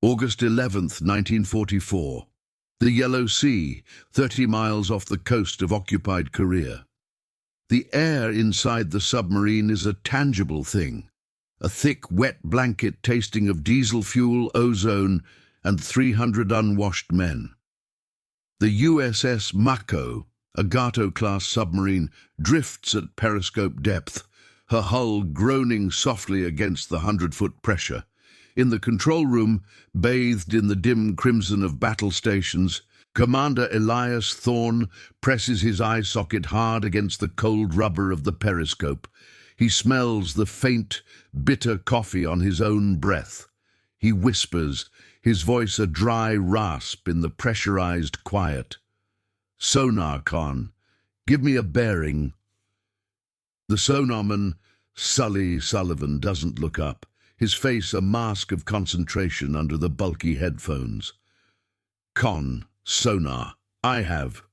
August 11th, 1944. The Yellow Sea, 30 miles off the coast of occupied Korea. The air inside the submarine is a tangible thing. A thick, wet blanket tasting of diesel fuel, ozone, and 300 unwashed men. The USS Mako, a Gato-class submarine, drifts at periscope depth, her hull groaning softly against the 100-foot pressure. In the control room, bathed in the dim crimson of battle stations, Commander Elias Thorne presses his eye socket hard against the cold rubber of the periscope. He smells the faint, bitter coffee on his own breath. He whispers, his voice a dry rasp in the pressurized quiet. "Sonar, Con. Give me a bearing." The sonarman, Sully Sullivan, doesn't look up, his face a mask of concentration under the bulky headphones. "Con, sonar. I have.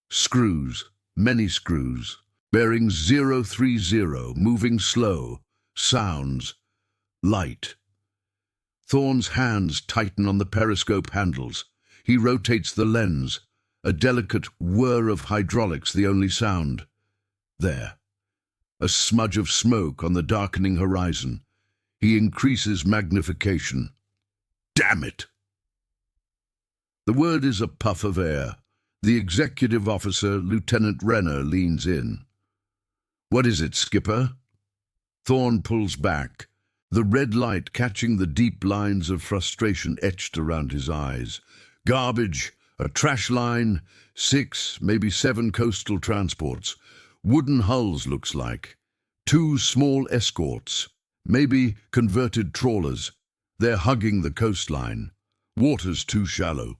Screws, many screws. Bearing 030, moving slow. Sounds. Light." Thorne's hands tighten on the periscope handles. He rotates the lens, a delicate whir of hydraulics the only sound. There. A smudge of smoke on the darkening horizon. He increases magnification. Damn it! The word is a puff of air. The executive officer, Lieutenant Renner, leans in. "What is it, Skipper?" Thorne pulls back, the red light catching the deep lines of frustration etched around his eyes. "Garbage, a trash line, 6, maybe 7 coastal transports. Wooden hulls, looks like. 2 small escorts. Maybe converted trawlers. They're hugging the coastline. Water's too shallow."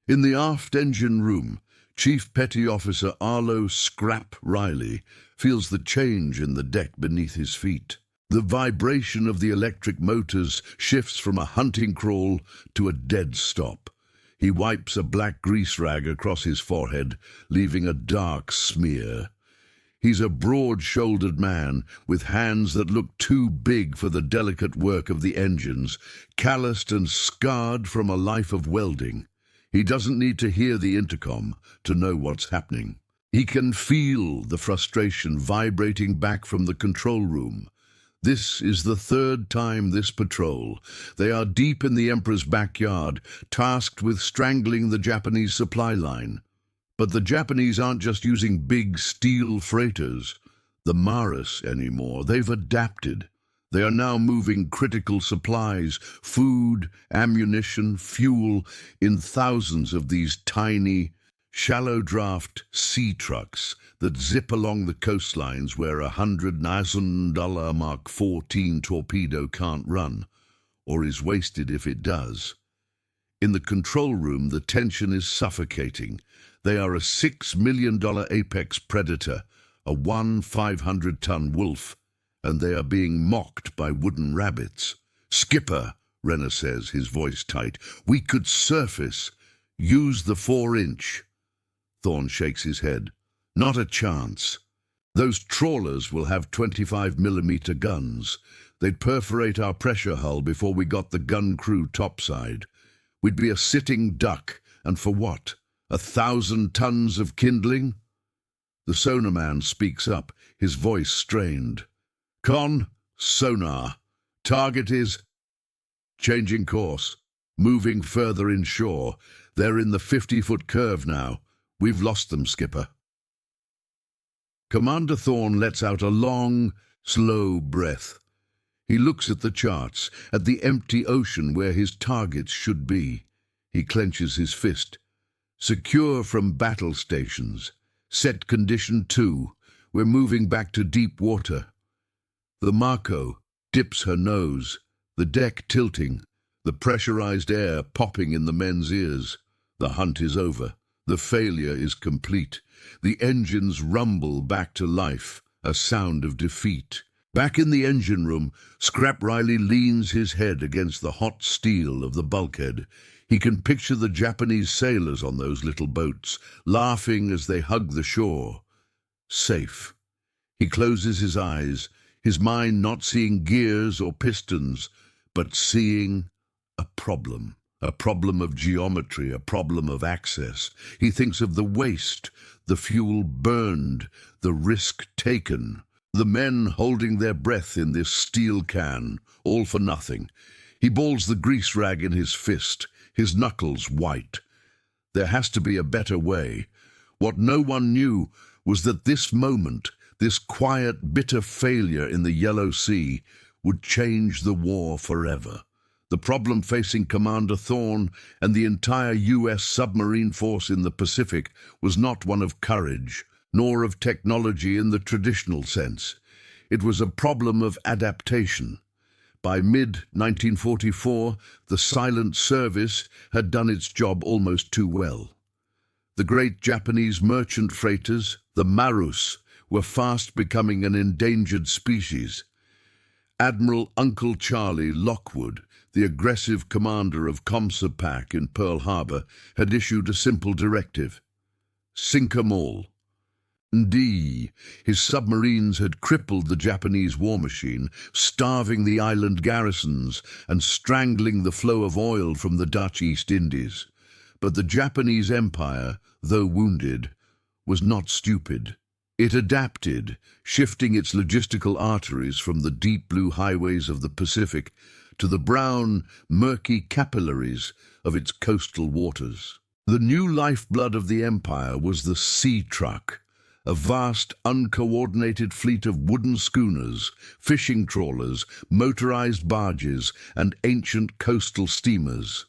In the aft engine room, Chief Petty Officer Arlo "Scrap" Riley feels the change in the deck beneath his feet. The vibration of the electric motors shifts from a hunting crawl to a dead stop. He wipes a black grease rag across his forehead, leaving a dark smear. He's a broad-shouldered man with hands that look too big for the delicate work of the engines, calloused and scarred from a life of welding. He doesn't need to hear the intercom to know what's happening. He can feel the frustration vibrating back from the control room. This is the 3rd time this patrol. They are deep in the Emperor's backyard, tasked with strangling the Japanese supply line. But the Japanese aren't just using big steel freighters, the Maris, anymore. They've adapted. They are now moving critical supplies, food, ammunition, fuel, in thousands of these tiny, shallow-draft sea trucks that zip along the coastlines where a $100,000 Mark 14 torpedo can't run, or is wasted if it does. In the control room, the tension is suffocating. They are a $6 million apex predator, a 500-ton wolf, and they are being mocked by wooden rabbits. "Skipper," Renner says, his voice tight, "we could surface. Use the 4-inch. Thorne shakes his head. "Not a chance. Those trawlers will have 25mm guns. They'd perforate our pressure hull before we got the gun crew topside. We'd be a sitting duck, and for what? 1,000 tons of kindling?" The sonarman speaks up, his voice strained. "Con, sonar. Target is..." Changing course. Moving further inshore. They're in the 50-foot curve now. We've lost them, Skipper. Commander Thorne lets out a long, slow breath. He looks at the charts, at the empty ocean where his targets should be. He clenches his fist. Secure from battle stations. Set condition 2. We're moving back to deep water. The Mako dips her nose, the deck tilting, the pressurized air popping in the men's ears. The hunt is over. The failure is complete. The engines rumble back to life, a sound of defeat. Back in the engine room, Scrap Riley leans his head against the hot steel of the bulkhead. He can picture the Japanese sailors on those little boats, laughing as they hug the shore. Safe. He closes his eyes, his mind not seeing gears or pistons, but seeing a problem. A problem of geometry, a problem of access. He thinks of the waste, the fuel burned, the risk taken. The men holding their breath in this steel can, all for nothing. He balls the grease rag in his fist, his knuckles white. There has to be a better way. What no one knew was that this moment, this quiet, bitter failure in the Yellow Sea, would change the war forever. The problem facing Commander Thorne and the entire U.S. submarine force in the Pacific was not one of courage, nor of technology in the traditional sense. It was a problem of adaptation. By mid-1944, the silent service had done its job almost too well. The great Japanese merchant freighters, the Marus, were fast becoming an endangered species. Admiral Uncle Charlie Lockwood, the aggressive commander of Comsopac in Pearl Harbor, had issued a simple directive: sink 'em all. Indeed, his submarines had crippled the Japanese war machine, starving the island garrisons and strangling the flow of oil from the Dutch East Indies. But the Japanese Empire, though wounded, was not stupid. It adapted, shifting its logistical arteries from the deep blue highways of the Pacific to the brown, murky capillaries of its coastal waters. The new lifeblood of the empire was the sea truck, a vast, uncoordinated fleet of wooden schooners, fishing trawlers, motorized barges, and ancient coastal steamers.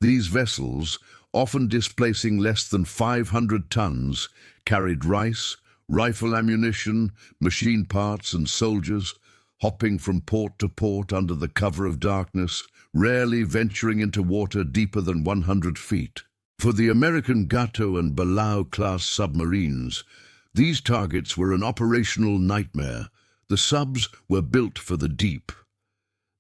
These vessels, often displacing less than 500 tons, carried rice, rifle ammunition, machine parts, and soldiers, hopping from port to port under the cover of darkness, rarely venturing into water deeper than 100 feet. For the American Gato and Balao-class submarines, these targets were an operational nightmare. The subs were built for the deep.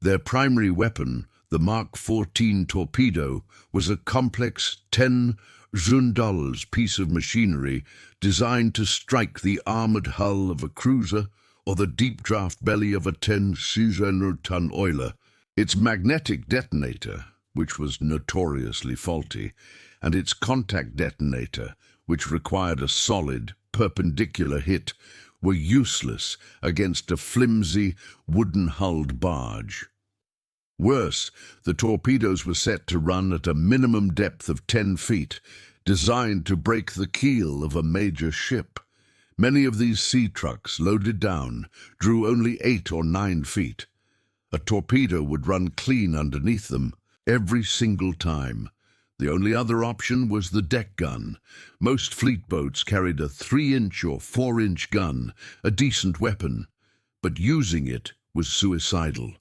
Their primary weapon, the Mark 14 torpedo, was a complex 10 Zundals piece of machinery designed to strike the armored hull of a cruiser or the deep-draft belly of a 10-600-ton oiler. Its magnetic detonator, which was notoriously faulty, and its contact detonator, which required a solid, perpendicular hit, were useless against a flimsy, wooden-hulled barge. Worse, the torpedoes were set to run at a minimum depth of 10 feet, designed to break the keel of a major ship. Many of these sea trucks, loaded down, drew only 8 or 9 feet. A torpedo would run clean underneath them every single time. The only other option was the deck gun. Most fleet boats carried a 3-inch or 4-inch gun, a decent weapon, but using it was suicidal.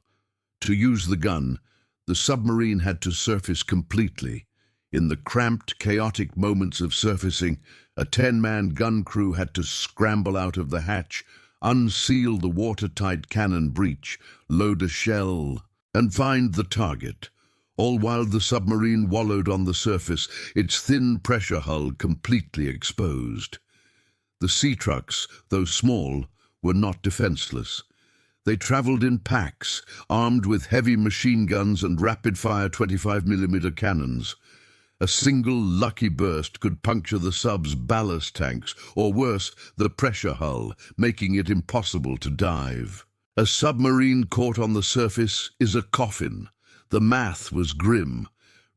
To use the gun, the submarine had to surface completely. In the cramped, chaotic moments of surfacing, a 10-man gun crew had to scramble out of the hatch, unseal the watertight cannon breech, load a shell, and find the target, all while the submarine wallowed on the surface, its thin pressure hull completely exposed. The sea trucks, though small, were not defenseless. They traveled in packs, armed with heavy machine guns and rapid-fire 25mm cannons. A single lucky burst could puncture the sub's ballast tanks, or worse, the pressure hull, making it impossible to dive. A submarine caught on the surface is a coffin. The math was grim.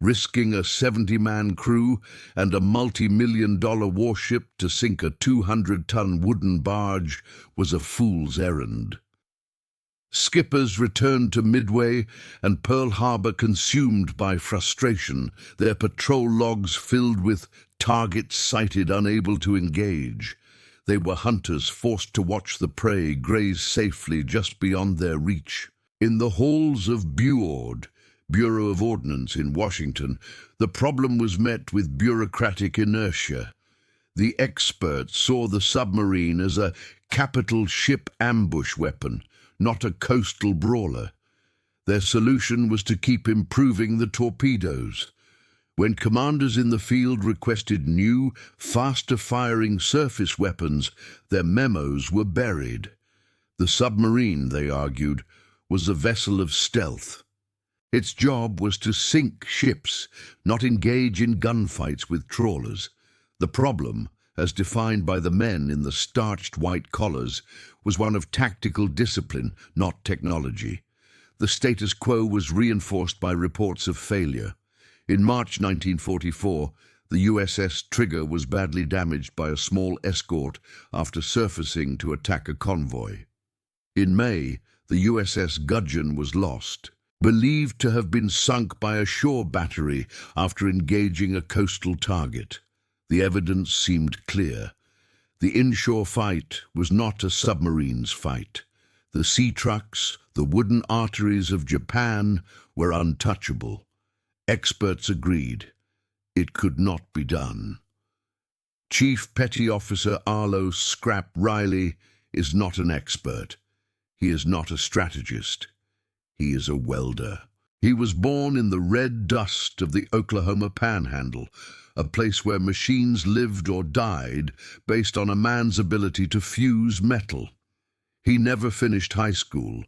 Risking a 70-man crew and a multi-million-dollar warship to sink a 200-ton wooden barge was a fool's errand. Skippers returned to Midway and Pearl Harbor consumed by frustration, their patrol logs filled with targets sighted unable to engage. They were hunters forced to watch the prey graze safely just beyond their reach. In the halls of BUORD, Bureau of Ordnance in Washington, the problem was met with bureaucratic inertia. The experts saw the submarine as a capital ship ambush weapon, not a coastal brawler. Their solution was to keep improving the torpedoes. When commanders in the field requested new, faster-firing surface weapons, their memos were buried. The submarine, they argued, was a vessel of stealth. Its job was to sink ships, not engage in gunfights with trawlers. The problem, as defined by the men in the starched white collars, was one of tactical discipline, not technology. The status quo was reinforced by reports of failure. In March 1944, the USS Trigger was badly damaged by a small escort after surfacing to attack a convoy. In May, the USS Gudgeon was lost, believed to have been sunk by a shore battery after engaging a coastal target. The evidence seemed clear. The inshore fight was not a submarine's fight. The sea trucks, the wooden arteries of Japan, were untouchable. Experts agreed. It could not be done. Chief Petty Officer Arlo Scrap Riley is not an expert. He is not a strategist. He is a welder. He was born in the red dust of the Oklahoma Panhandle, a place where machines lived or died based on a man's ability to fuse metal. He never finished high school.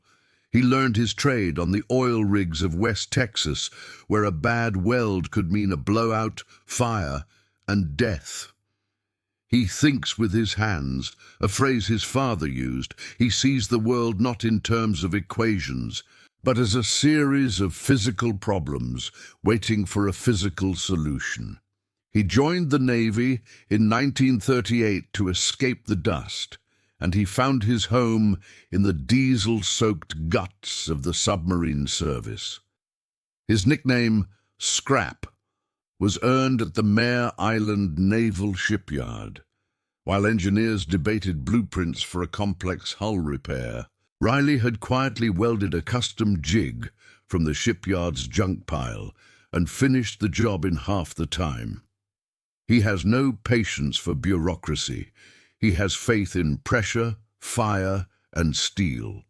He learned his trade on the oil rigs of West Texas, where a bad weld could mean a blowout, fire, and death. He thinks with his hands, a phrase his father used. He sees the world not in terms of equations, but as a series of physical problems waiting for a physical solution. He joined the Navy in 1938 to escape the dust, and he found his home in the diesel-soaked guts of the submarine service. His nickname, Scrap, was earned at the Mare Island Naval Shipyard. While engineers debated blueprints for a complex hull repair, Riley had quietly welded a custom jig from the shipyard's junk pile and finished the job in half the time. He has no patience for bureaucracy. He has faith in pressure, fire, and steel.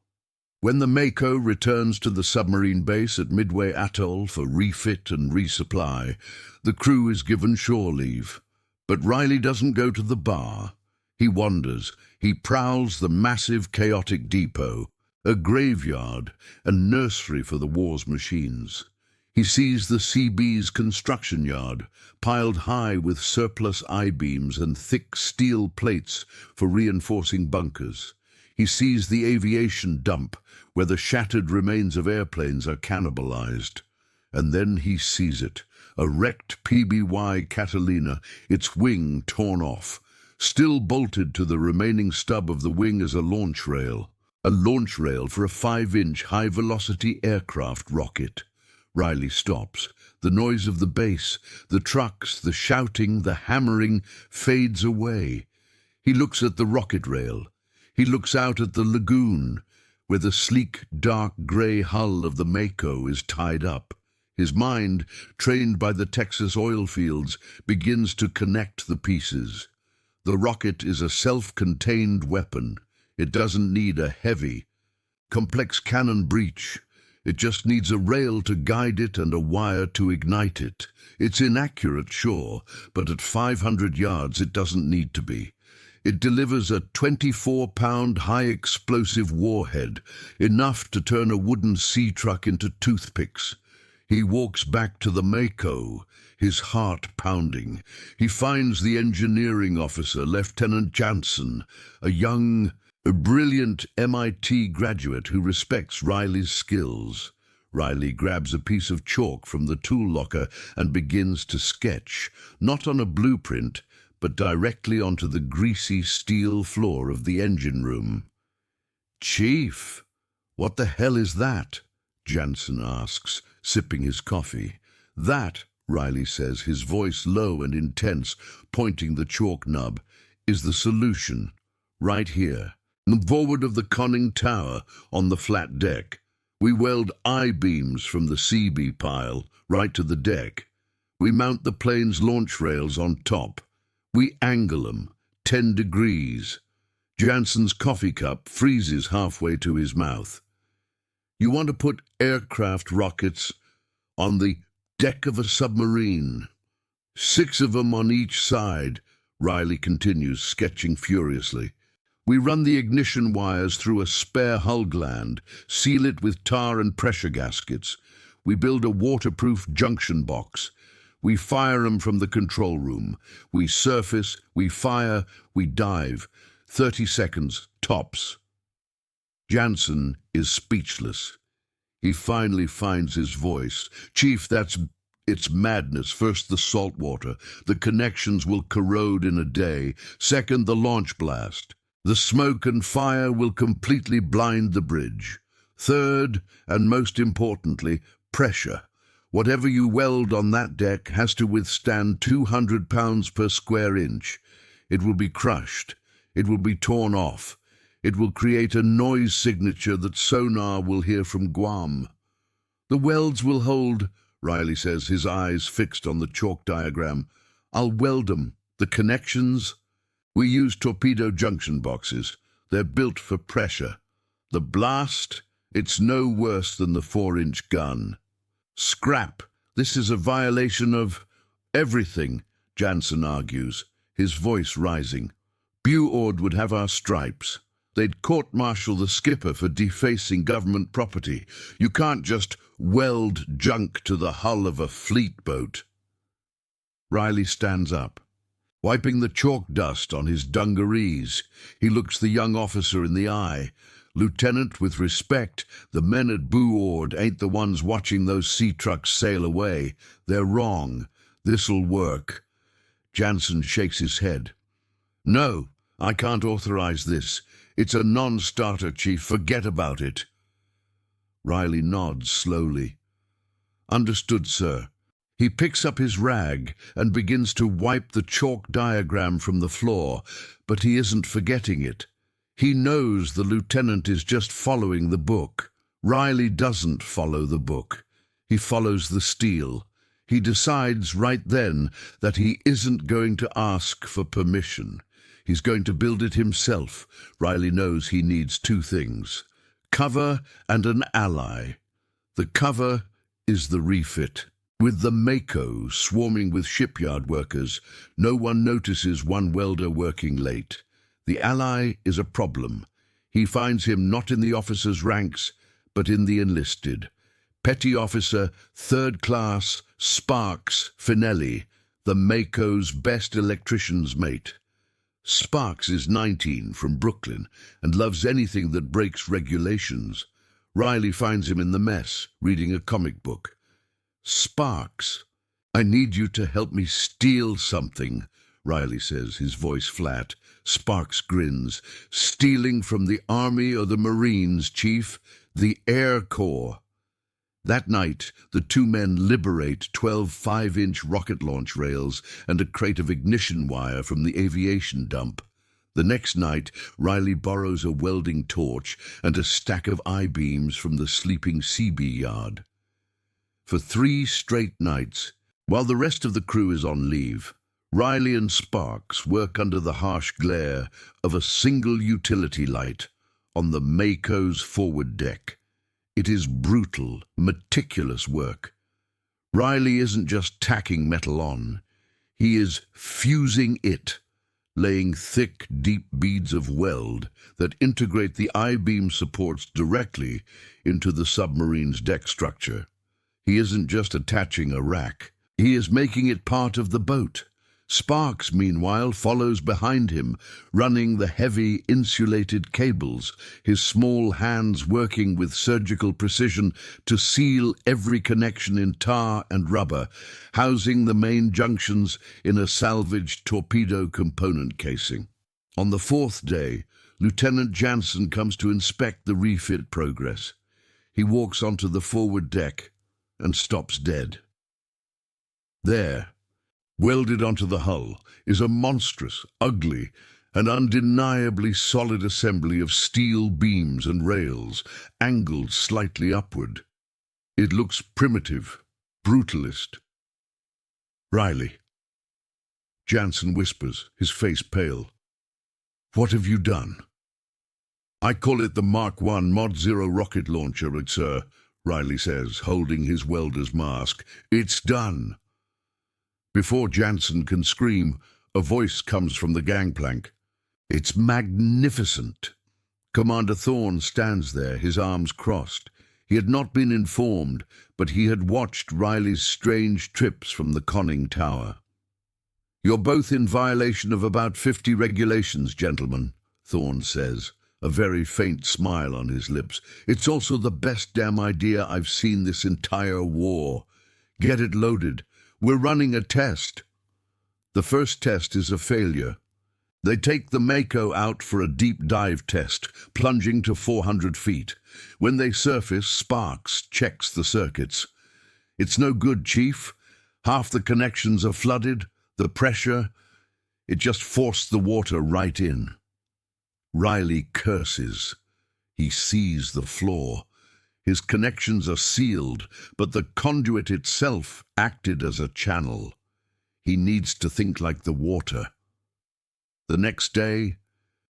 When the Mako returns to the submarine base at Midway Atoll for refit and resupply, the crew is given shore leave. But Riley doesn't go to the bar. He wanders. He prowls the massive, chaotic depot, a graveyard and nursery for the war's machines. He sees the CB's construction yard, piled high with surplus I-beams and thick steel plates for reinforcing bunkers. He sees the aviation dump, where the shattered remains of airplanes are cannibalized. And then he sees it, a wrecked PBY Catalina, its wing torn off. Still bolted to the remaining stub of the wing is a launch rail for a 5-inch high-velocity aircraft rocket. Riley stops. The noise of the base, the trucks, the shouting, the hammering fades away. He looks at the rocket rail. He looks out at the lagoon, where the sleek, dark grey hull of the Mako is tied up. His mind, trained by the Texas oil fields, begins to connect the pieces. The rocket is a self-contained weapon. It doesn't need a heavy, complex cannon breech. It just needs a rail to guide it and a wire to ignite it. It's inaccurate, sure, but at 500 yards it doesn't need to be. It delivers a 24-pound high-explosive warhead, enough to turn a wooden sea truck into toothpicks. He walks back to the Mako, his heart pounding. He finds the engineering officer, Lieutenant Jansen, a brilliant MIT graduate who respects Riley's skills. Riley grabs a piece of chalk from the tool locker and begins to sketch, not on a blueprint, but directly onto the greasy steel floor of the engine room. "Chief, what the hell is that?" Jansen asks, sipping his coffee. "That," Riley says, his voice low and intense, pointing the chalk nub, "is the solution. Right here. Forward of the conning tower on the flat deck. We weld I-beams from the CB pile right to the deck. We mount the plane's launch rails on top. We angle them 10 degrees. Jansen's coffee cup freezes halfway to his mouth. You want to put aircraft rockets on the deck of a submarine. 6 of them on each side," Riley continues, sketching furiously. "We run the ignition wires through a spare hull gland, seal it with tar and pressure gaskets. We build a waterproof junction box. We fire 'em from the control room. We surface, we fire, we dive. 30 seconds, tops. Jansen is speechless. He finally finds his voice. Chief, it's madness. First, the salt water. The connections will corrode in a day. Second, the launch blast. The smoke and fire will completely blind the bridge. Third, and most importantly, pressure. Whatever you weld on that deck has to withstand 200 pounds per square inch. It will be crushed. It will be torn off. It will create a noise signature that sonar will hear from Guam. The welds will hold, Riley says, his eyes fixed on the chalk diagram. I'll weld 'em. The connections? We use torpedo junction boxes. They're built for pressure. The blast? It's no worse than the 4-inch gun. Scrap. This is a violation of everything, Jansen argues, his voice rising. Buord would have our stripes. They'd court-martial the skipper for defacing government property. You can't just weld junk to the hull of a fleet boat. Riley stands up, wiping the chalk dust on his dungarees. He looks the young officer in the eye. Lieutenant, with respect, the men at Buord ain't the ones watching those sea trucks sail away. They're wrong. This'll work. Jansen shakes his head. No, I can't authorize this. It's a non-starter, Chief. Forget about it. Riley nods slowly. Understood, sir. He picks up his rag and begins to wipe the chalk diagram from the floor, but he isn't forgetting it. He knows the lieutenant is just following the book. Riley doesn't follow the book. He follows the steel. He decides right then that he isn't going to ask for permission. He's going to build it himself. Riley knows he needs two things: cover and an ally. The cover is the refit. With the Mako swarming with shipyard workers, no one notices one welder working late. The ally is a problem. He finds him not in the officers' ranks, but in the enlisted. Petty Officer, 3rd Class, Sparks Finelli, the Mako's best electrician's mate. Sparks is 19, from Brooklyn, and loves anything that breaks regulations. Riley finds him in the mess, reading a comic book. Sparks, I need you to help me steal something, Riley says, his voice flat. Sparks grins. Stealing from the Army or the Marines, Chief? The Air Corps. That night, the two men liberate 12 5-inch rocket launch rails and a crate of ignition wire from the aviation dump. The next night, Riley borrows a welding torch and a stack of I-beams from the sleeping CB yard. For 3 straight nights, while the rest of the crew is on leave, Riley and Sparks work under the harsh glare of a single utility light on the Mako's forward deck. It is brutal, meticulous work. Riley isn't just tacking metal on. He is fusing it, laying thick, deep beads of weld that integrate the I-beam supports directly into the submarine's deck structure. He isn't just attaching a rack. He is making it part of the boat. Sparks, meanwhile, follows behind him, running the heavy, insulated cables, his small hands working with surgical precision to seal every connection in tar and rubber, housing the main junctions in a salvaged torpedo component casing. On the 4th day, Lieutenant Jansen comes to inspect the refit progress. He walks onto the forward deck and stops dead. There, welded onto the hull, is a monstrous, ugly, and undeniably solid assembly of steel beams and rails, angled slightly upward. It looks primitive, brutalist. Riley. Jansen whispers, his face pale. What have you done? I call it the Mark I Mod 0 rocket launcher, sir, Riley says, holding his welder's mask. It's done. Before Jansen can scream, a voice comes from the gangplank. It's magnificent. Commander Thorne stands there, his arms crossed. He had not been informed, but he had watched Riley's strange trips from the conning tower. "You're both in violation of about 50 regulations, gentlemen," Thorne says, a very faint smile on his lips. "It's also the best damn idea I've seen this entire war. Get it loaded. We're running a test." The first test is a failure. They take the Mako out for a deep dive test, plunging to 400 feet. When they surface, Sparks checks the circuits. "It's no good, Chief. Half the connections are flooded. The pressure, it just forced the water right in." Riley curses. He sees the flaw. His connections are sealed, but the conduit itself acted as a channel. He needs to think like the water. The next day,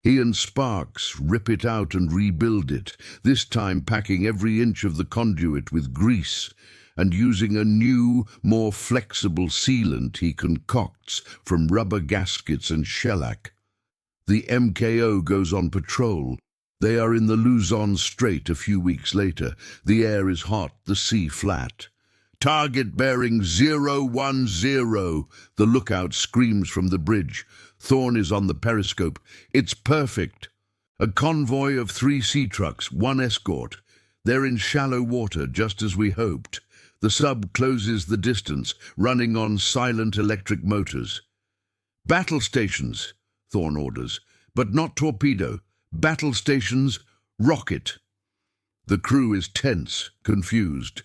he and Sparks rip it out and rebuild it, this time packing every inch of the conduit with grease and using a new, more flexible sealant he concocts from rubber gaskets and shellac. The MKO goes on patrol. They are in the Luzon Strait a few weeks later. The air is hot, the sea flat. "Target bearing 010, the lookout screams from the bridge. Thorne is on the periscope. "It's perfect. A convoy of 3 sea trucks, 1 escort. They're in shallow water, just as we hoped. The sub closes the distance, running on silent electric motors." "Battle stations," Thorne orders, "but not torpedo. Battle stations, rocket." The crew is tense, confused.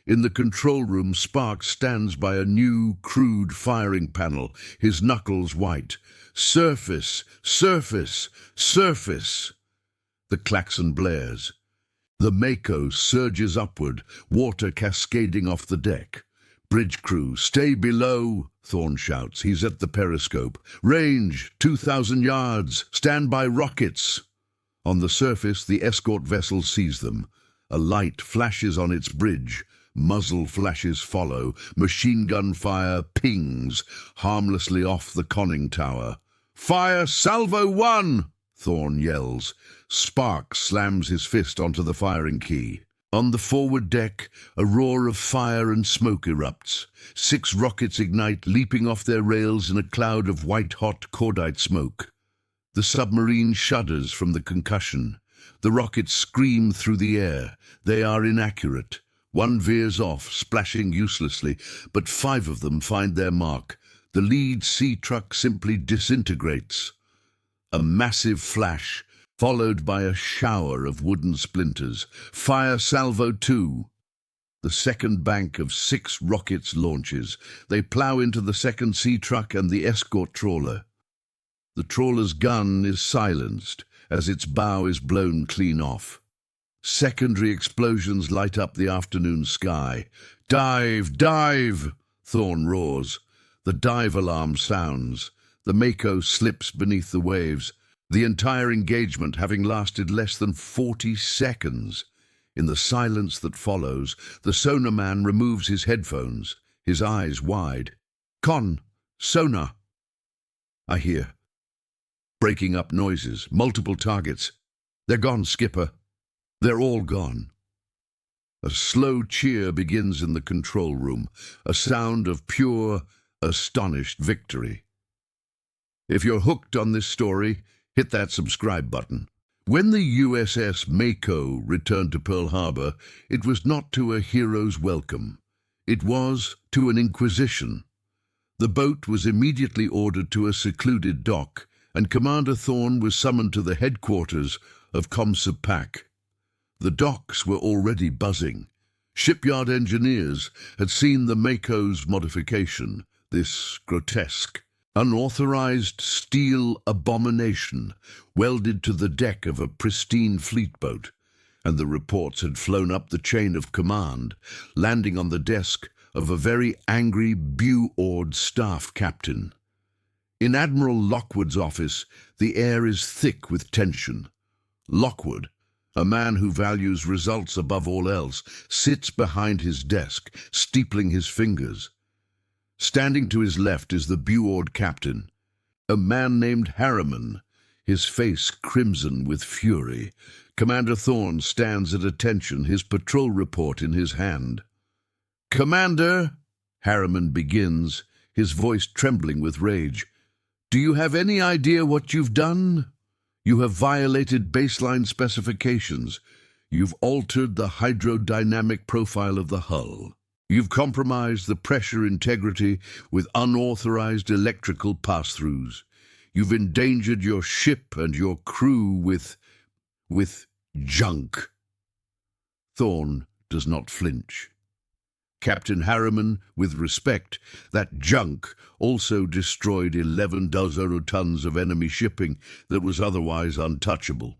In the control room, Sparks stands by a new, crude firing panel, his knuckles white. "Surface, surface, surface." The klaxon blares. The Mako surges upward, water cascading off the deck. "Bridge crew, stay below," Thorne shouts. He's at the periscope. "Range, 2,000 yards. Stand by rockets." On the surface, the escort vessel sees them. A light flashes on its bridge. Muzzle flashes follow. Machine gun fire pings harmlessly off the conning tower. "Fire salvo 1!" Thorne yells. Sparks slams his fist onto the firing key. On the forward deck, a roar of fire and smoke erupts. 6 rockets ignite, leaping off their rails in a cloud of white-hot cordite smoke. The submarine shudders from the concussion. The rockets scream through the air. They are inaccurate. One veers off, splashing uselessly, but 5 of them find their mark. The lead sea truck simply disintegrates. A massive flash, followed by a shower of wooden splinters. "Fire salvo 2. The second bank of 6 rockets launches. They plow into the second sea truck and the escort trawler. The trawler's gun is silenced as its bow is blown clean off. Secondary explosions light up the afternoon sky. "Dive! Dive!" Thorne roars. The dive alarm sounds. The Mako slips beneath the waves, the entire engagement having lasted less than 40 seconds. In the silence that follows, the sonar man removes his headphones, his eyes wide. Sonar." I hear. Breaking up noises, multiple targets. "They're gone, Skipper. They're all gone." A slow cheer begins in the control room, a sound of pure, astonished victory. If you're hooked on this story, hit that subscribe button. When the USS Mako returned to Pearl Harbor, it was not to a hero's welcome. It was to an inquisition. The boat was immediately ordered to a secluded dock, and Commander Thorne was summoned to the headquarters of COMSOPAC. The docks were already buzzing. Shipyard engineers had seen the Mako's modification, this grotesque, unauthorized steel abomination welded to the deck of a pristine fleet boat, and the reports had flown up the chain of command, landing on the desk of a very angry, bew-awed staff captain. In Admiral Lockwood's office, the air is thick with tension. Lockwood, a man who values results above all else, sits behind his desk, steepling his fingers. Standing to his left is the bew-awed captain, a man named Harriman. his face crimson with fury. Commander Thorne stands at attention, his patrol report in his hand. "Commander," Harriman begins, his voice trembling with rage, "do you have any idea what you've done? You have violated baseline specifications. You've altered the hydrodynamic profile of the hull. You've compromised the pressure integrity with unauthorized electrical pass-throughs. You've endangered your ship and your crew with junk." Thorne does not flinch. "Captain Harriman, with respect, that junk also destroyed 11 tons of enemy shipping that was otherwise untouchable.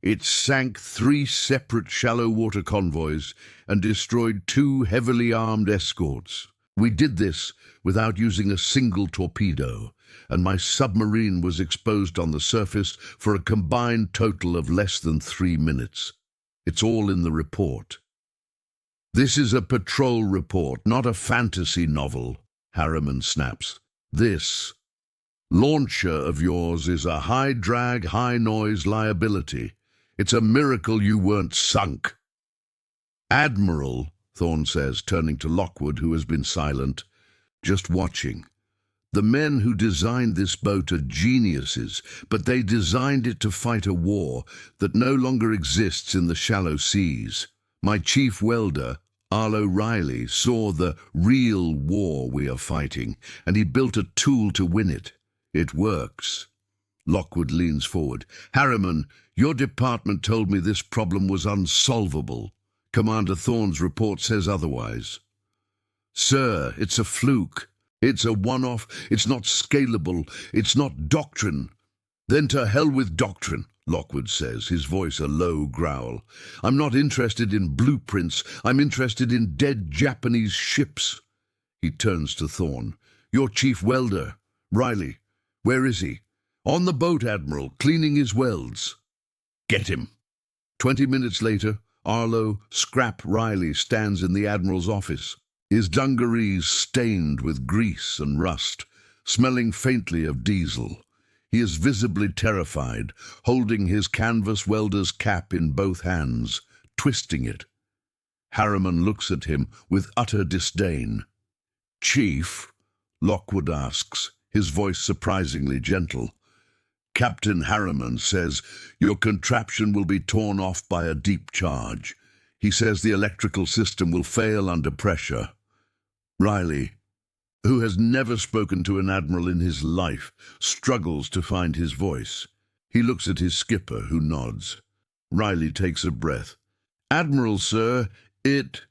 It sank 3 separate shallow water convoys and destroyed 2 heavily armed escorts. We did this without using a single torpedo, and my submarine was exposed on the surface for a combined total of less than 3 minutes. It's all in the report." "This is a patrol report, not a fantasy novel," Harriman snaps. "This launcher of yours is a high-drag, high-noise liability. It's a miracle you weren't sunk." "Admiral," Thorne says, turning to Lockwood, who has been silent, just watching, "the men who designed this boat are geniuses, but they designed it to fight a war that no longer exists in the shallow seas. My chief welder, Arlo Riley, saw the real war we are fighting, and he built a tool to win it. It works." Lockwood leans forward. "Harriman, your department told me this problem was unsolvable. Commander Thorne's report says otherwise." "Sir, it's a fluke. It's a one-off. It's not scalable. It's not doctrine." "Then to hell with doctrine," Lockwood says, his voice a low growl. "I'm not interested in blueprints. I'm interested in dead Japanese ships." He turns to Thorne. "Your chief welder, Riley, where is he?" "On the boat, Admiral, cleaning his welds." "Get him." 20 minutes later, Arlo Scrap Riley stands in the Admiral's office, his dungarees stained with grease and rust, smelling faintly of diesel. He is visibly terrified, holding his canvas welder's cap in both hands, twisting it. Harriman looks at him with utter disdain. "Chief?" Lockwood asks, his voice surprisingly gentle. "Captain Harriman says your contraption will be torn off by a deep charge. He says the electrical system will fail under pressure." Riley, who has never spoken to an admiral in his life, struggles to find his voice. He looks at his skipper, who nods. Riley takes a breath. "Admiral, sir, it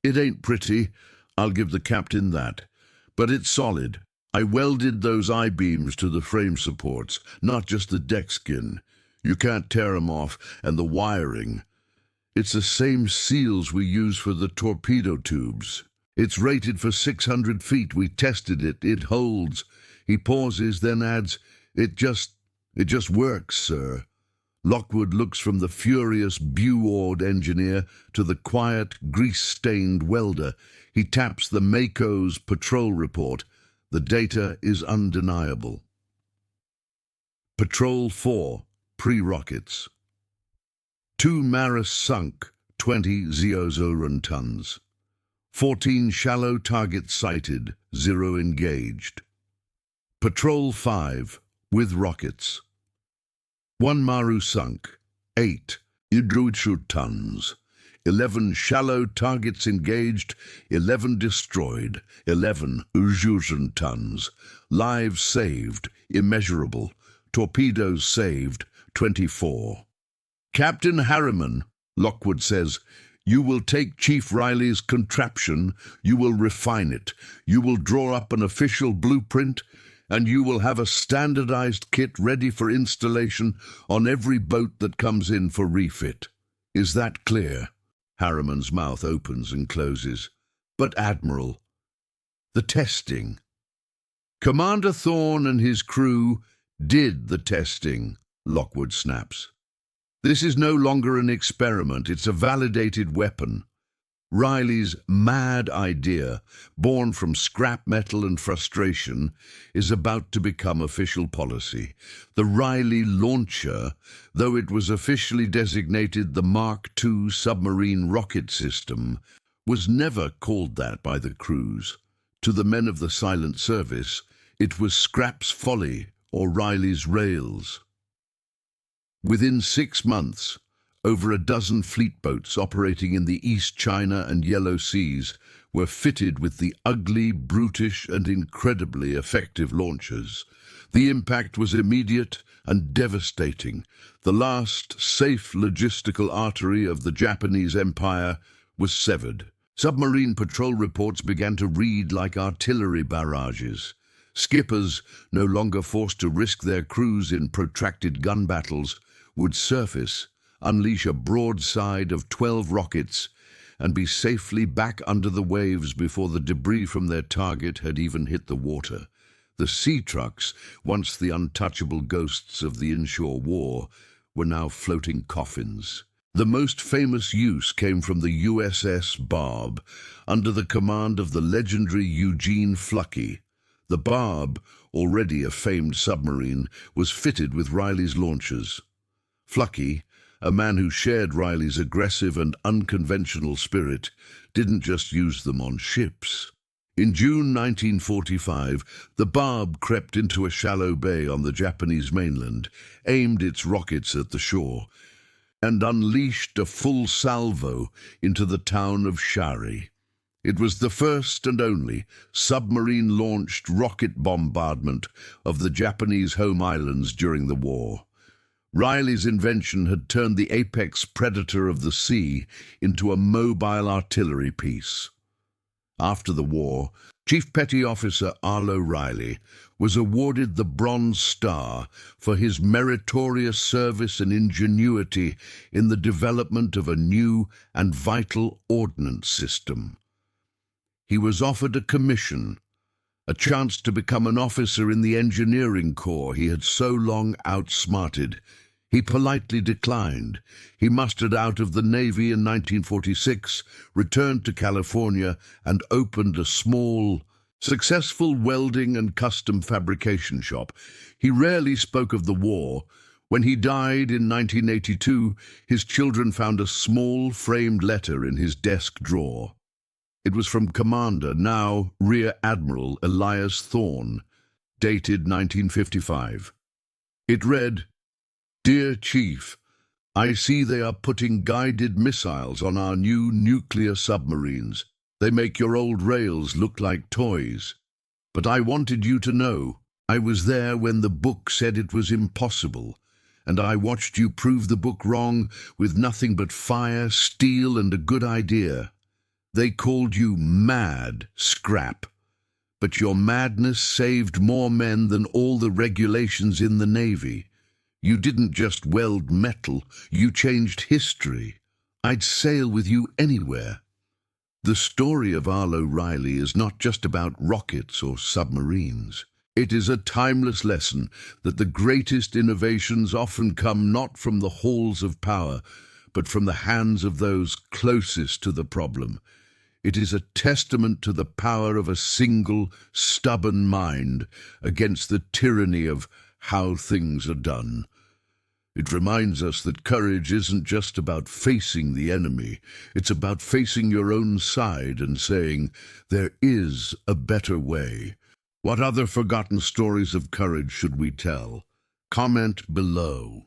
ain't pretty. I'll give the captain that. But it's solid. I welded those I-beams to the frame supports, not just the deck skin. You can't tear 'em off, and the wiring. It's the same seals we use for the torpedo tubes. It's rated for 600 feet. We tested it. It holds." He pauses, then adds, It just works, sir." Lockwood looks from the furious, bew-awed engineer to the quiet, grease-stained welder. He taps the Mako's patrol report. The data is undeniable. Patrol 4, pre-rockets. 2 Maris sunk, 20 Zeozoran tons. 14 shallow targets sighted, 0 engaged. Patrol 5, with rockets. 1 Maru sunk, 8 Idruichu tons. 11 shallow targets engaged, 11 destroyed, 11 Ujujan tons. Lives saved, immeasurable. Torpedoes saved, 24. "Captain Harriman," Lockwood says, "you will take Chief Riley's contraption, you will refine it, you will draw up an official blueprint, and you will have a standardized kit ready for installation on every boat that comes in for refit. Is that clear?" Harriman's mouth opens and closes. "But, Admiral, the testing." "Commander Thorne and his crew did the testing," Lockwood snaps. "This is no longer an experiment, it's a validated weapon. Riley's mad idea, born from scrap metal and frustration, is about to become official policy. The Riley launcher, though it was officially designated the Mark II submarine rocket system, was never called that by the crews. To the men of the silent service, it was Scrap's Folly or Riley's Rails. Within 6 months, over a dozen fleet boats operating in the East China and Yellow Seas were fitted with the ugly, brutish, and incredibly effective launchers. The impact was immediate and devastating. The last safe logistical artery of the Japanese Empire was severed. Submarine patrol reports began to read like artillery barrages. Skippers, no longer forced to risk their crews in protracted gun battles, would surface, unleash a broadside of 12 rockets, and be safely back under the waves before the debris from their target had even hit the water. The sea trucks, once the untouchable ghosts of the inshore war, were now floating coffins. The most famous use came from the USS Barb, under the command of the legendary Eugene Fluckey. The Barb, already a famed submarine, was fitted with Riley's launchers. Fluckey, a man who shared Riley's aggressive and unconventional spirit, didn't just use them on ships. In June 1945, the Barb crept into a shallow bay on the Japanese mainland, aimed its rockets at the shore, and unleashed a full salvo into the town of Shari. It was the first and only submarine-launched rocket bombardment of the Japanese home islands during the war. Riley's invention had turned the apex predator of the sea into a mobile artillery piece. After the war, Chief Petty Officer Arlo Riley was awarded the Bronze Star for his meritorious service and ingenuity in the development of a new and vital ordnance system. He was offered a commission, a chance to become an officer in the engineering corps he had so long outsmarted. He politely declined. He mustered out of the Navy in 1946, returned to California, and opened a small, successful welding and custom fabrication shop. He rarely spoke of the war. When he died in 1982, his children found a small framed letter in his desk drawer. It was from Commander, now Rear Admiral Elias Thorne, dated 1955. It read, "Dear Chief, I see they are putting guided missiles on our new nuclear submarines. They make your old rails look like toys. But I wanted you to know, I was there when the book said it was impossible, and I watched you prove the book wrong with nothing but fire, steel, and a good idea. They called you mad, Scrap, but your madness saved more men than all the regulations in the Navy. You didn't just weld metal, you changed history. I'd sail with you anywhere." The story of Arlo Riley is not just about rockets or submarines. It is a timeless lesson that the greatest innovations often come not from the halls of power, but from the hands of those closest to the problem. It is a testament to the power of a single, stubborn mind against the tyranny of how things are done. It reminds us that courage isn't just about facing the enemy. It's about facing your own side and saying, there is a better way. What other forgotten stories of courage should we tell? Comment below.